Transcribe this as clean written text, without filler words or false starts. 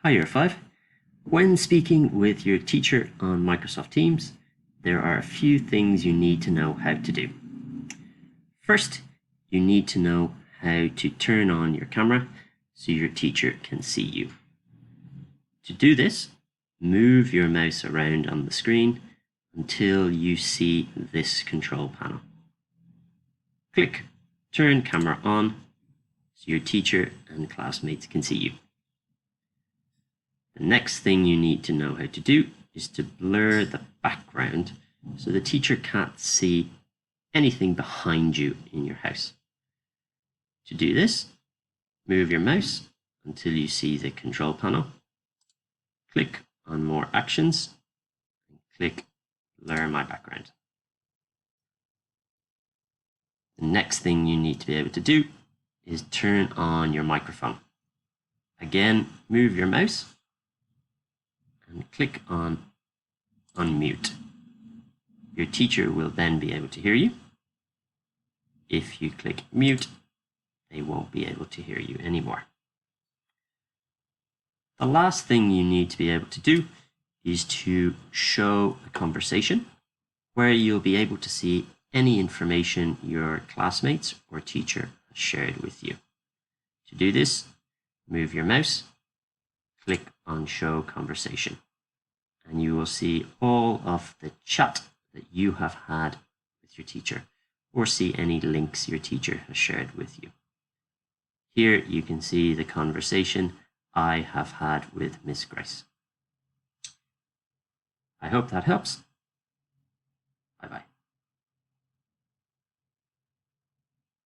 Hi, Year 5. When speaking with your teacher on Microsoft Teams, there are a few things you need to know how to do. First, you need to know how to turn on your camera so your teacher can see you. To do this, move your mouse around on the screen until you see this control panel. Click Turn Camera On so your teacher and classmates can see you. The next thing you need to know how to do is to blur the background so the teacher can't see anything behind you in your house. To do this, move your mouse until you see the control panel. Click on More Actions and click Blur My Background. The next thing you need to be able to do is turn on your microphone. Again, move your mouse and click on Unmute. Your teacher will then be able to hear you. If you click Mute, they won't be able to hear you anymore. The last thing you need to be able to do is to show a conversation where you'll be able to see any information your classmates or teacher has shared with you. To do this, move your mouse, click on Show Conversation, and you will see all of the chat that you have had with your teacher, or see any links your teacher has shared with you. Here you can see the conversation I have had with Miss Grace. I hope that helps.